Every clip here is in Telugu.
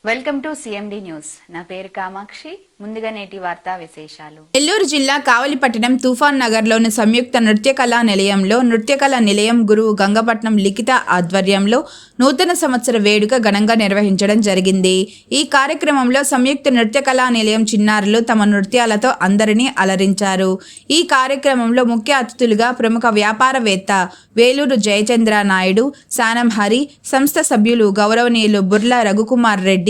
Welcome to CMD news. నా పేరు కామాక్షి. ముందుగా నేటి వార్తా విశేషాలు. నెల్లూరు జిల్లా కావలిపట్టణం తుఫాన్ నగర్లోని సంయుక్త నృత్యకళా నిలయంలో నృత్యకళా నిలయం గురువు గంగపట్నం లిఖిత ఆధ్వర్యంలో నూతన సంవత్సర వేడుక ఘనంగా నిర్వహించడం జరిగింది. ఈ కార్యక్రమంలో సంయుక్త నృత్యకళా నిలయం చిన్నారులు తమ నృత్యాలతో అందరినీ అలరించారు. ఈ కార్యక్రమంలో ముఖ్య అతిథులుగా ప్రముఖ వ్యాపారవేత్త వేలూరు జయచంద్ర నాయుడు, సానం హరి, సంస్థ సభ్యులు గౌరవనీయులు బుర్ల రఘుకుమార్ రెడ్డి,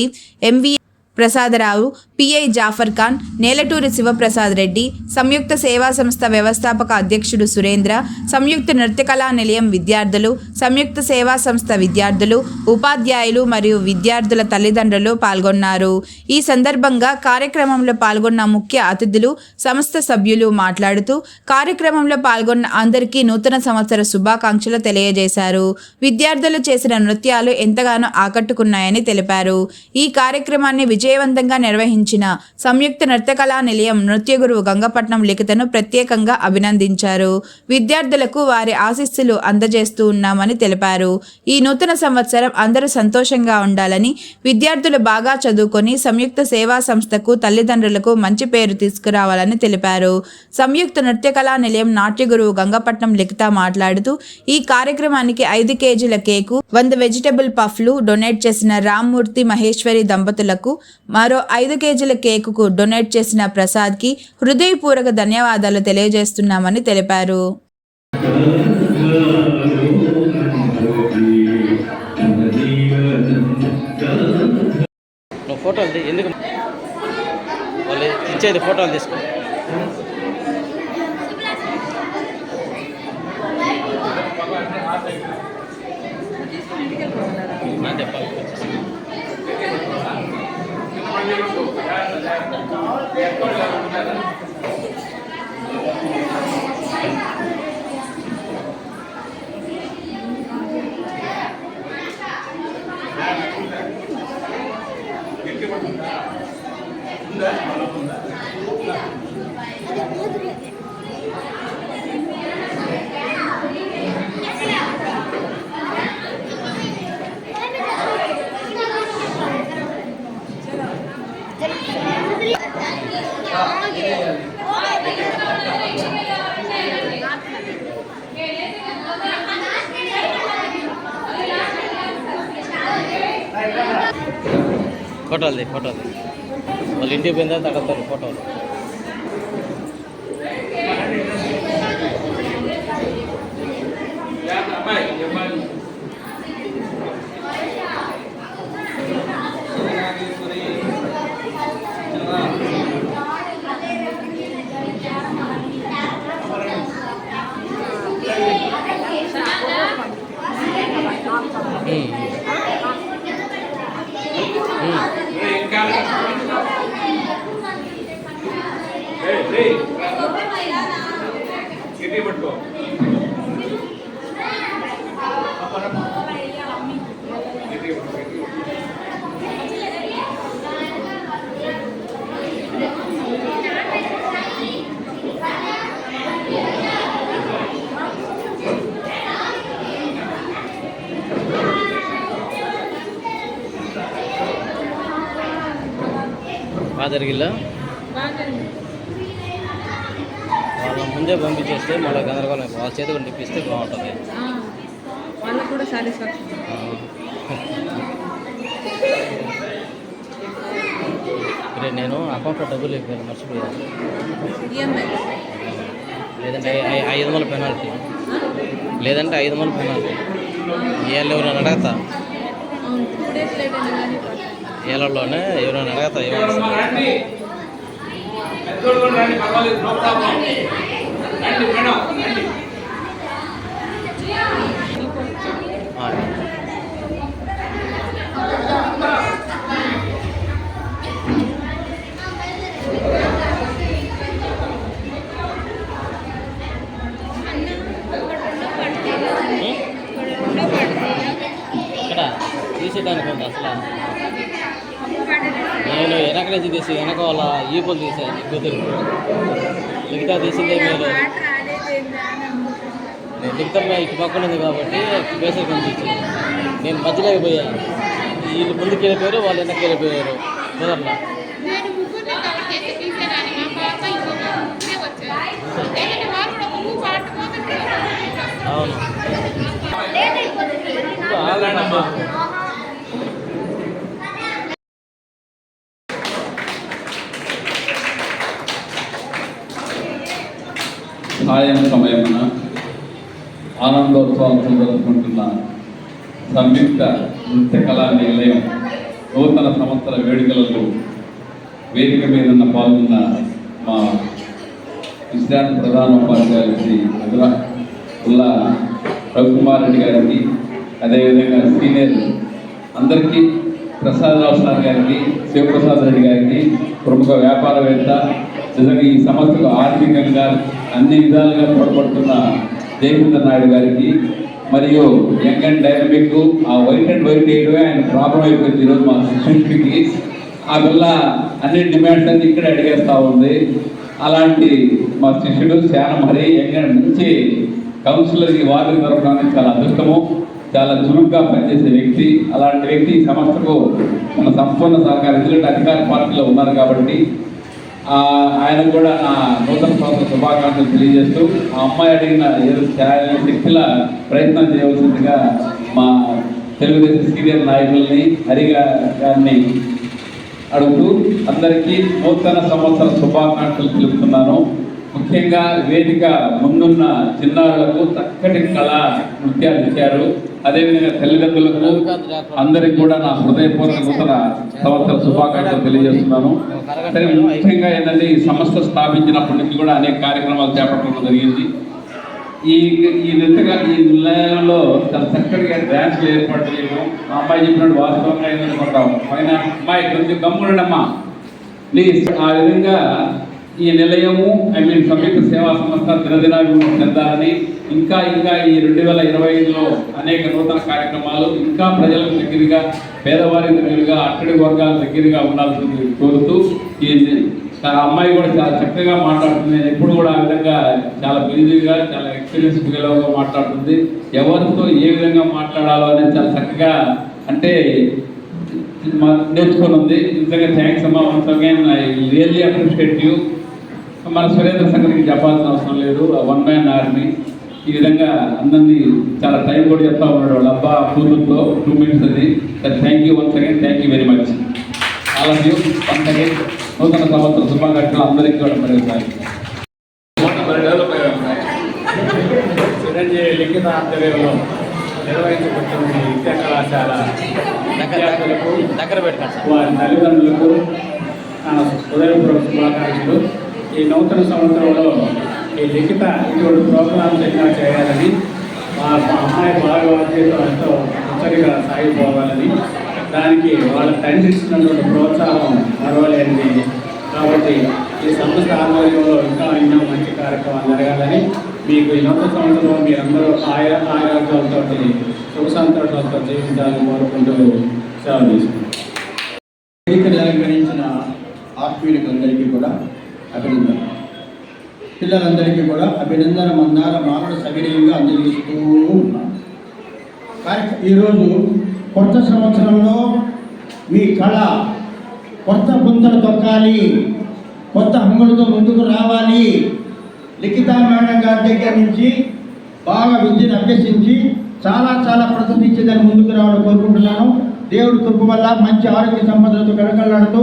ఎంవి ప్రసాదరావు, పిఐ జాఫర్ ఖాన్, నేలటూరి శివప్రసాద్ రెడ్డి, సంయుక్త సేవా సంస్థ వ్యవస్థాపక అధ్యక్షుడు సురేంద్ర, సంయుక్త నృత్యకళా నిలయం విద్యార్థులు, సంయుక్త సేవా సంస్థ విద్యార్థులు, ఉపాధ్యాయులు మరియు విద్యార్థుల తల్లిదండ్రులు పాల్గొన్నారు. ఈ సందర్భంగా కార్యక్రమంలో పాల్గొన్న ముఖ్య అతిథులు, సంస్థ సభ్యులు మాట్లాడుతూ కార్యక్రమంలో పాల్గొన్న అందరికీ నూతన సంవత్సర శుభాకాంక్షలు తెలియజేశారు. విద్యార్థులు చేసిన నృత్యాలు ఎంతగానో ఆకట్టుకున్నాయని తెలిపారు. ఈ కార్యక్రమాన్ని విజయవంతంగా నిర్వహించిన సంయుక్త నృత్యకళా నిలయం నృత్య గురువు గంగపట్నం లిఖితను ప్రత్యేకంగా అభినందించారు. విద్యార్థులకు వారి ఆశీస్సులు అందజేస్తూ ఉన్నామని తెలిపారు. ఈ నూతన సంవత్సరం అందరూ సంతోషంగా ఉండాలని, విద్యార్థులు బాగా చదువుకొని సంయుక్త సేవా సంస్థకు తల్లిదండ్రులకు మంచి పేరు తీసుకురావాలని తెలిపారు. సంయుక్త నృత్యకళా నిలయం నాట్య గురువు గంగపట్నం లిఖిత మాట్లాడుతూ ఈ కార్యక్రమానికి 5 కేజీల కేకు, 100 వెజిటబుల్ పఫ్లు డొనేట్ చేసిన రామ్మూర్తి మహేశ్వరి దంపతులకు, మరో 5 కేజీల కేకుకు డొనేట్ చేసిన ప్రసాద్కి హృదయపూర్వక ధన్యవాదాలు తెలియజేస్తున్నామని తెలిపారు. ఫోటోలు ఎందుకు వాళ్ళు ఇచ్చేది ఫోటోలు తీసుకో. చెప్పాలి ఫోటోలు వాళ్ళు ఇంటికి పోయిన తర్వాత అక్కడ ఫోటోలు. బాగా జరిగిల్లా వాళ్ళ ముందే పంపించేస్తే మళ్ళీ గందరగోళం, వాళ్ళ చేతికి నిప్పిస్తే బాగుంటుంది. వాళ్ళకు కూడా సాటిస్ఫాక్షన్. నేను అకౌంట్లో డబ్బులు ఇవ్వాలి మర్చిపోయాను. లేదంటే 500 పెనాల్టీ, లేదంటే 500 పెనాల్టీ. ఏళ్ళు ఎవరైనా అడగతా, ఏళ్ళలోనే ఎవరైనా అడగతా ఏమన్నా. ఇక్కడ తీసేయడానికి ఉంది అసలు. నేను వెనక నుంచి తీసి వెనక వాళ్ళ ఈపులు తీసాను కుదురు. మిగతా తీసిందే మీరు. నేను లిఖితం ఇటు పక్కన ఉంది కాబట్టి బేసిక్ కనిపించింది. నేను మధ్యలోకి పోయాను. వీళ్ళు ముందుకు వెళ్ళిపోయారు, వాళ్ళు వెనక్కి వెళ్ళిపోయారు. కుదరలా. నేను ముగ్గురిని కలెక్ట్ చేసి తీసేదాన్ని. మా పాప ఇంకొక ముగ్గురే వచ్చారు. లేదంటే వాళ్ళు కూడా ఒక మూవ్ ఆడుకోమంటే అవును. ఆగండమ్మా. సాయం సమయమున ఆనందోత్సవాలతో జరుపుకుంటున్న సంయుక్త నృత్య కళా నిలయం నూతన సంవత్సర వేడుకలలో వేదిక మీద పాల్గొన్న మా విశ్రాంతి ప్రధానోపాధ్యాయులు శ్రీ ఉల్లా రవికుమార్ రెడ్డి గారికి, అదేవిధంగా సీనియర్ అందరికీ, ప్రసాదరావు సార్ గారికి, శివప్రసాద్ రెడ్డి గారికి, ప్రముఖ వ్యాపారవేత్త, నిజంగా ఈ సంస్థకు ఆర్థికంగా అన్ని విధాలుగా తోడ్పడుతున్న జయచంద్ర నాయుడు గారికి, మరియు యంగ్ అండ్ డైనమిక్ ఆ వైట్ అండ్ వైట్ వేయడమే ఆయన ప్రాబ్లం అయిపోయింది ఈరోజు మా శిష్యుడికి. ఆ పిల్ల అన్ని డిమాండ్స్ అన్ని ఇక్కడే అడిగేస్తూ ఉంది. అలాంటి మా శిష్యుడు చాలా మరీ యంగ్ అండ్ మంచి కౌన్సిలర్ ఈ వార్డు దొరకడానికి చాలా అదృష్టము, చాలా చురుగ్గా పనిచేసే వ్యక్తి. అలాంటి వ్యక్తి ఈ సంస్థకు మన సంపూర్ణ సహకారం, ఎందుకంటే అధికార పార్టీలో ఉన్నారు కాబట్టి. ఆయన కూడా నా నూతన సంవత్సర శుభాకాంక్షలు తెలియజేస్తూ ఆ అమ్మాయి అడిగిన ఏదో శక్తిలా ప్రయత్నం చేయవలసిందిగా మా తెలుగుదేశం సీనియర్ నాయకుల్ని హరిగా గారిని అడుగుతూ అందరికీ నూతన సంవత్సర శుభాకాంక్షలు తెలుపుతున్నాను. ముఖ్యంగా వేదిక ముందున్న చిన్నారులకు చక్కటి కళా నృత్యాలు ఇచ్చారు. అదేవిధంగా తల్లిదండ్రులకు అందరికీ కూడా నా హృదయపూర్వక నూతన సంవత్సర శుభాకాంక్షలు తెలియజేస్తున్నాను. సరే, ముఖ్యంగా ఏంటంటే ఈ సంస్థ స్థాపించినప్పటి నుంచి కూడా అనేక కార్యక్రమాలు చేపట్టడం జరిగింది. ఈ నిలయంలో చాలా చక్కటిగా డ్యాన్స్లు ఏర్పాటు చేయడం, మా అమ్మాయి చెప్పినట్టు వాస్తవంగా ఏంటనుకుంటాం పైన అమ్మాయి కొంచెం గమ్మునమ్మా ప్లీజ్. ఆ విధంగా ఈ నిలయము సంయుక్త సేవా సంస్థ దినదినాభివృద్ధి చెందాలని, ఇంకా ఈ 2025లో అనేక నూతన కార్యక్రమాలు ఇంకా ప్రజలకు దగ్గరగా, పేదవారి దగ్గరగా, అట్టడి వర్గాల దగ్గరగా ఉండాల్సింది కోరుతూ, ఈ అమ్మాయి కూడా చాలా చక్కగా మాట్లాడుతుంది. నేను ఎప్పుడు కూడా ఆ విధంగా చాలా బిజీగా, చాలా ఎక్స్పీరియన్స్ గెలవగా మాట్లాడుతుంది. ఎవరితో ఏ విధంగా మాట్లాడాలో అనేది చాలా చక్కగా అంటే నేర్చుకొని ఉంది. నిజంగా థ్యాంక్స్ అమ్మా, once again I really appreciate you. మన సురేంద్ర సంగతికి చెప్పాల్సిన అవసరం లేదు, వన్ మ్యాన్ ఆర్మీ. ఈ విధంగా అందరినీ చాలా టైం కూడా చెప్తా ఉన్నాడు వాళ్ళ అబ్బా కూతురుతో 2 minutes అది. Thank you once again, thank you very much all of you. Once again నూతన సంవత్సర శుభాకాంక్షలు అందరికీ కూడా మరొకసారి. చిరంజీవి లిఖిత ఆధ్వర్యంలో నిర్వహించబడుతున్న విద్యా కళాశాల విద్యార్థులకు, వారి తల్లిదండ్రులకు హృదయపూర్వక శుభాకాంక్షలు. ఈ నూతన సంవత్సరంలో ఈ లిఖిత ఇటువంటి ప్రోగ్రామ్స్ ఎన్నో చేయాలని, మా అమ్మాయి భాగవద్గీత ఎంతో ముచ్చటిగా సాగిపోవాలని, దానికి వాళ్ళ తండ్రి ఇచ్చినటువంటి ప్రోత్సాహం మరవలేనిది. కాబట్టి ఈ సంస్థ ఆధ్వర్యంలో ఇంకా ఎన్నో మంచి కార్యక్రమాలు జరగాలని, మీకు ఈ నూతన సంవత్సరంలో మీరందరూ ఆరోగ్యాలతో సుఖ సంతోషాలతో జీవించాలని కోరుకుంటూ సెలవు తీసుకుంటాం. వేదికను అలంకరించిన ఆత్మీయులందరికీ కూడా అభినందన. పిల్లలందరికీ కూడా అభినందన మందార మానవుడు సవినయంగా అందజేస్తూ ఉన్నాం. ఈరోజు కొత్త సంవత్సరంలో మీ కళ కొత్త పుంతలు తొక్కాలి, కొత్త హంగులతో ముందుకు రావాలి. లిఖిత మేడం గారి దగ్గర నుంచి బాగా విద్యను అభ్యసించి చాలా ప్రదర్శించేదాన్ని ముందుకు రావాలని కోరుకుంటున్నాను. దేవుడి కృప వల్ల మంచి ఆరోగ్య సంపదలతో కళకళలాడుతూ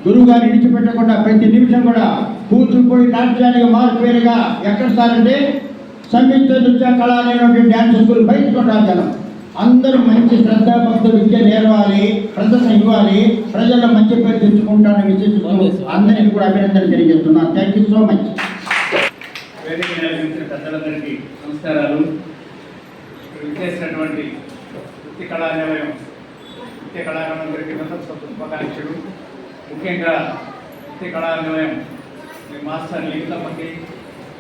గురువు గారిని విడిచిపెట్టకుండా ప్రతి నిమిషం కూడా కూచిపూడి నాట్యానికి మారుపేరుగా ఎక్కడ సార్ అంటే సంయుక్త నృత్య కళాలైనటువంటి డ్యాన్స్ స్కూల్ బయటకుంటారు జనం. అందరూ మంచి శ్రద్ధ భక్తులు విద్య నేర్వాలి, ప్రదర్శన ఇవ్వాలి, ప్రజల్లో మంచి పేరు తెచ్చుకుంటారని విశేషిస్తూ అందరికీ కూడా అభినందన తెలియజేస్తున్నాను. Thank you so much. వేదిక నిర్వహించిన పెద్దలందరికీ నమస్కారాలు. విచ్చేసినటువంటి నృత్య కళానిలయం నృత్య కళాకారులందరికీ శుభాకాంక్షలు. ముఖ్యంగా నృత్య కళానిలయం మీ మాస్టర్ లిఖితమ్మకి,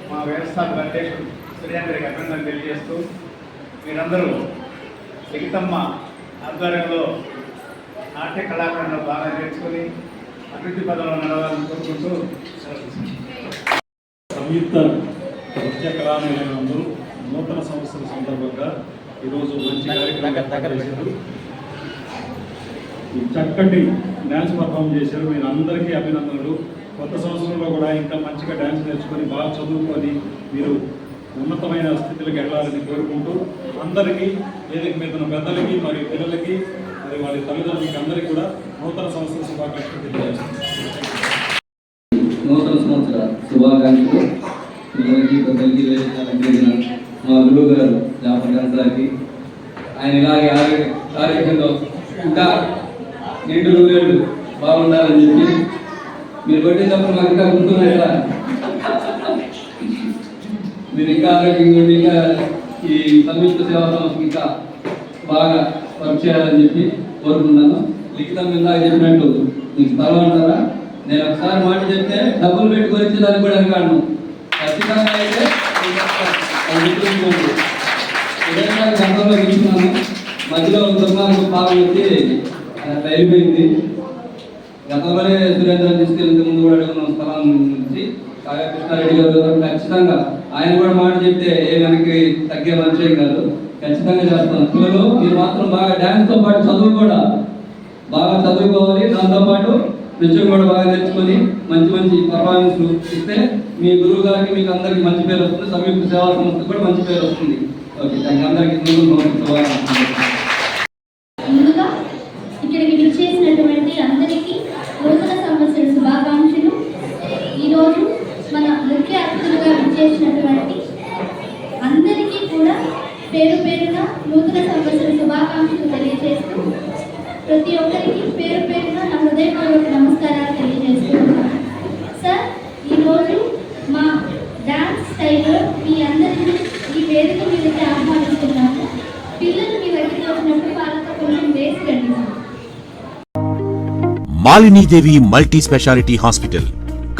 మా వ్యవస్థాపక అధ్యక్షుడు సురేంద్రకి అభినందన తెలియజేస్తూ, మీరందరూ లిఖితమ్మ ఆధ్వర్యంలో నాట్య కళాకారులను బాగా నేర్చుకుని అభివృద్ధి పదంలో నడవాలని కోరుకుంటూ సంయుక్త నృత్య కళానిలయంలో నూతన సంవత్సరం సందర్భంగా ఈరోజు మంచి కార్యక్రమం ఈ చక్కటి డ్యాన్స్ పర్ఫామ్ చేశారు. మీరు అందరికీ అభినందనలు. కొత్త సంవత్సరంలో కూడా ఇంకా మంచిగా డ్యాన్స్ నేర్చుకొని బాగా చదువుకొని మీరు ఉన్నతమైన స్థితిలోకి వెళ్ళాలని కోరుకుంటూ అందరికీ వేదిక మీద ఉన్న పెద్దలకి మరియు పిల్లలకి మరి వారి తల్లిదండ్రులకి అందరికీ కూడా నూతన సంవత్సర శుభాకాంక్షలు తెలియజేస్తున్నాను. నూతన సంవత్సర శుభాకాంక్షలు పిల్లలకి పెద్దలకి వేదిక మా గురువు గారు జాఫర్ గారికి ఆయన ఇలాగే ఆరోగ్యంలో ఇంకా నిండు నూరేళ్ళు బాగుండాలని చెప్పి మీరు కొట్టేటప్పుడు మాకు ఇంకా గుర్తున్నాయి కదా, మీరు ఇంకా ఆరోగ్యంగా ఉండి ఇంకా ఈ సంయుక్త సేవా సంస్థకి ఇంకా బాగా వర్క్ చేయాలని చెప్పి కోరుకున్నాను. లిఖితం ఇందాక చెప్పినట్టు మీకు స్థలం అంటారా, నేను ఒకసారి మాట చెప్తే డబ్బులు పెట్టుకొని ఇచ్చేదాన్ని కూడా అనుకాను. ఖచ్చితంగా అయితే గంటలో తీసుకున్నాను. మధ్యలో దుర్మార్గం పాలు వచ్చి వెళ్ళిపోయింది. గతంలోనే సురేంద్రని తీసుకెళ్ళిన ముందు కూడా అడుగున్నాం స్థలం నుంచి. కాగా కృష్ణారెడ్డి గారు ఖచ్చితంగా ఆయన కూడా మాట చెప్తే ఏ మనకి తగ్గే మంచి కాదు, ఖచ్చితంగా చేస్తాను. పిల్లలు మీరు మాత్రం బాగా డ్యాన్స్తో పాటు చదువు కూడా బాగా చదువుకోవాలి. దాంతోపాటు నృత్యం కూడా బాగా నేర్చుకొని మంచి మంచి పర్ఫార్మెన్స్ ఇస్తే మీ గురువు గారికి మీకు అందరికీ మంచి పేరు వస్తుంది, సంయుక్త సేవా సంస్థకు కూడా మంచి పేరు వస్తుంది. ఓకే, థ్యాంక్ అందరికీ ముందుగా ఇక్కడికి విచ్చేసినటువంటి అందరికీ నూతన సంవత్సర శుభాకాంక్షలు. ఈరోజు మన ముఖ్య అతిథులుగా విచ్చేసినటువంటి అందరికీ కూడా పేరు పేరున నూతన సంవత్సర శుభాకాంక్షలు తెలియజేస్తూ ప్రతి ఒక్కరికి పేరు పేరున నా హృదయపూర్వక నమస్కారాలు తెలియజేస్తున్నాను. సార్, ఈరోజు మా డాన్స్ స్టైల్లో మీ అందరినీ ఈ వేదిక మీదకి ఆహ్వానిస్తున్నాము. పిల్లలు మీ దగ్గరికి వచ్చినప్పుడు వాళ్ళతో కొంచెం వేసి రండి. Malinidevi multi speciality hospital,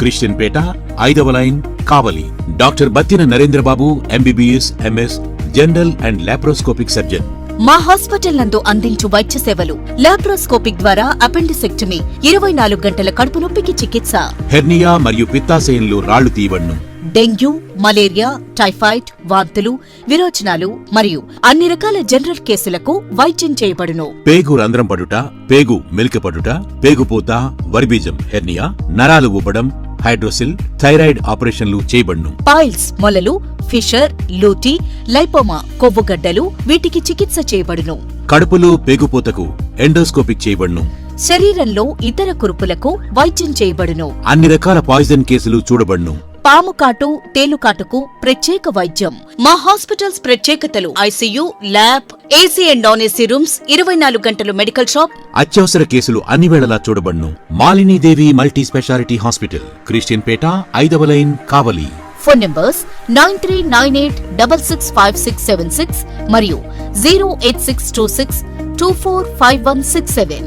Christian Peta, 5వ line, Kavali. Doctor Battina Narendrababu, MBBS, MS, general and laparoscopic surgeon. మా హాస్పిటల్ నందు అందించు వైద్య సేవలు: లాప్రోస్కోపిక్ ద్వారా అపెండిసెక్టమీ, 24 గంటల కడుపు నొప్పికి చికిత్స, హెర్నియా మరియు పిత్తాశయంలో రాళ్లు తీయబడును, డెంగ్యూ, మలేరియా, టైఫాయిడ్, వాంతులు, విరోచనాలు మరియు అన్ని రకాల జనరల్ కేసులకు వైద్యం చేయబడును. పేగు రంధ్రం పడుట, పేగు మెలికపడుట, పేగుపూత, వరిబీజం, హెర్నియా, నరాలు ఊపడం, హైడ్రోసిల్, థైరాయిడ్ ఆపరేషన్లు చేయబడును. పైల్స్, మొలలు, ఫిషర్, లూటీ, లైపోమా, కొవ్వుగడ్డలు వీటికి చికిత్స చేయబడును. కడుపులో పేగుపూతకు ఎండోస్కోపిక్ చేయబడును. శరీరంలో ఇతర కురుపులకు వైద్యం చేయబడును. అన్ని రకాల పాయిజన్ కేసులు చూడబడును. పాము కాటు, తేలుకాటుకు ప్రత్యేక వైద్యం. మా హాస్పిటల్స్ ప్రత్యేకతలు: ICU, lab, AC and non AC rooms, 24 గంటలు మెడికల్ షాప్. అత్యవసర కేసులు అన్ని వేళలా చూడబడును. Malinidevi multi speciality hospital, Christian Peta, 5వ లైన్, కావలి. ఫోన్ నంబర్స్ 9398665676 మరియు 08626245167.